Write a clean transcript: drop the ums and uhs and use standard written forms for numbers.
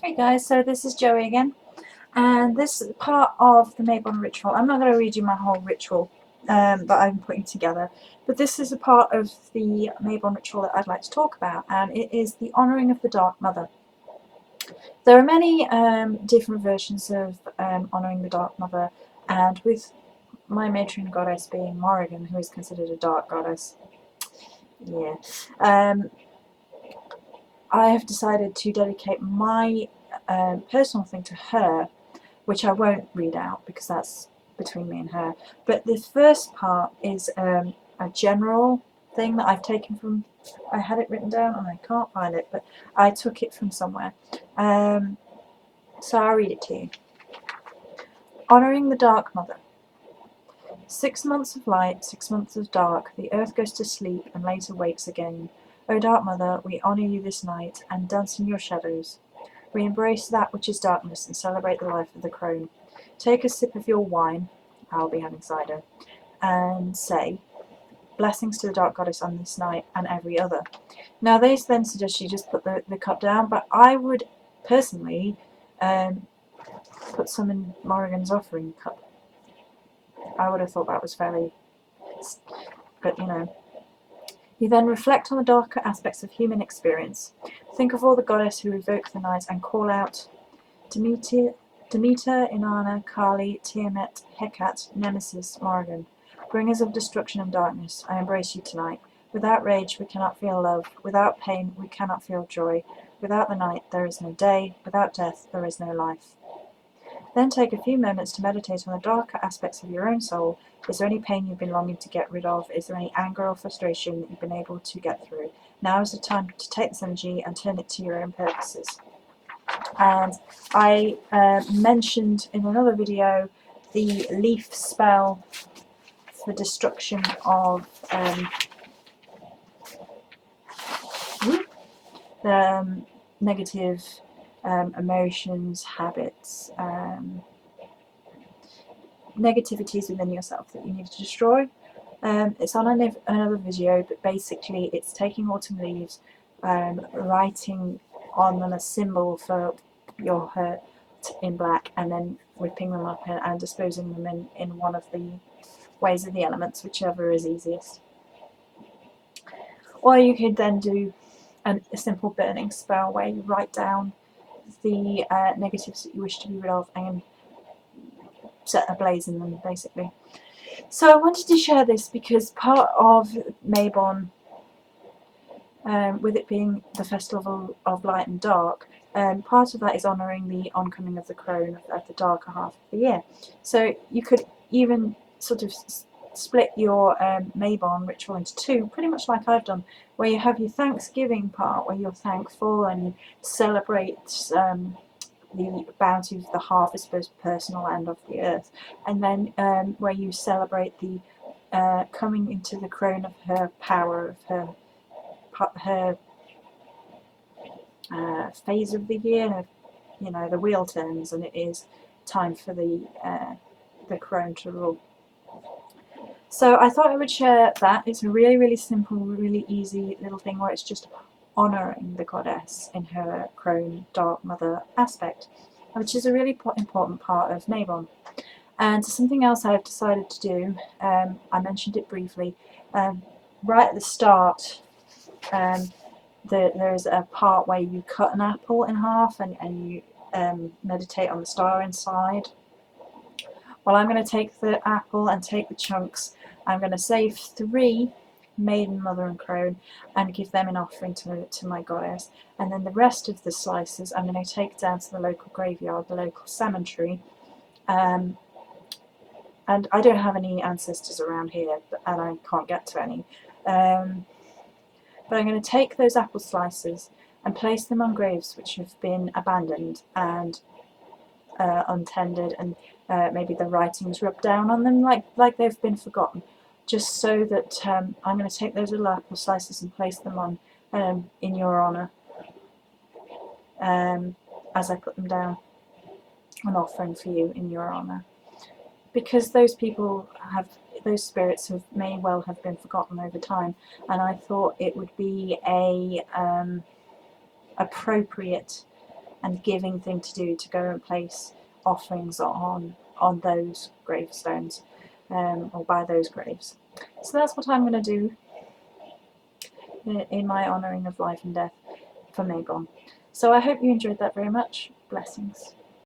Hey guys, so this is Joey again, and this is part of the Mabon ritual. I'm not going to read you my whole ritual that I'm putting together, but this is a part of the Mabon ritual that I'd like to talk about, and it is the honouring of the Dark Mother. There are many different versions of honouring the Dark Mother, and with my matron goddess being Morrigan, who is considered a dark goddess, yeah, I have decided to dedicate my personal thing to her, which I won't read out because that's between me and her. But the first part is a general thing that I've taken from. I had it written down and I can't find it, but I took it from somewhere. So I'll read it to you. Honouring the Dark Mother. 6 months of light, 6 months of dark, the earth goes to sleep and later wakes again. O Dark Mother, we honour you this night and dance in your shadows. We embrace that which is darkness and celebrate the life of the crone. Take a sip of your wine, I'll be having cider, and say, blessings to the Dark Goddess on this night and every other. Now they then suggest you just put the cup down, but I would personally put some in Morrigan's offering cup. I would have thought that was fairly, but you know. You then reflect on the darker aspects of human experience. Think of all the goddess who evoke the night and call out Demeter, Inanna, Kali, Tiamat, Hecate, Nemesis, Morrigan. Bringers of destruction and darkness, I embrace you tonight. Without rage we cannot feel love. Without pain we cannot feel joy. Without the night there is no day. Without death there is no life. Then take a few moments to meditate on the darker aspects of your own soul. Is there any pain you've been longing to get rid of? Is there any anger or frustration that you've been able to get through? Now is the time to take this energy and turn it to your own purposes. And I mentioned in another video the leaf spell for destruction of negative emotions, habits, negativities within yourself that you need to destroy. It's on another video, but basically it's taking autumn leaves, writing on them a symbol for your hurt in black, and then whipping them up and disposing them in one of the ways of the elements, whichever is easiest. Or you could then do a simple burning spell where you write down the negatives that you wish to be rid of and set a blaze in them, basically. So I wanted to share this because part of Mabon, with it being the festival of light and dark, part of that is honouring the oncoming of the crone of the darker half of the year. So you could even sort of split your Mabon ritual into two, pretty much like I've done, where you have your Thanksgiving part, where you're thankful and you celebrate the bounty of the harvest, both personal and of the earth, and then where you celebrate the coming into the crone of her power, of her phase of the year. You know, the wheel turns and it is time for the crone to rule. So I thought I would share that. It's a really, really simple, really easy little thing where it's just honouring the goddess in her crone dark mother aspect, which is a really important part of Mabon. And something else I've decided to do, I mentioned it briefly, right at the start, there's a part where you cut an apple in half and you meditate on the star inside. Well, I'm going to take the apple and take the chunks. I'm going to save 3 maiden, mother and crone and give them in offering to my goddess, and then the rest of the slices I'm going to take down to the local graveyard, the local cemetery, and I don't have any ancestors around here and I can't get to any, but I'm going to take those apple slices and place them on graves which have been abandoned and untended, and maybe the writings rubbed down on them like they've been forgotten, just so that I'm going to take those little apple slices and place them on in your honour, as I put them down, an offering for you in your honour, because those spirits may well have been forgotten over time, and I thought it would be a appropriate and giving thing to do, to go and place offerings on those gravestones, or by those graves. So that's what I'm going to do in my honouring of life and death for Mabon. So I hope you enjoyed that very much. Blessings.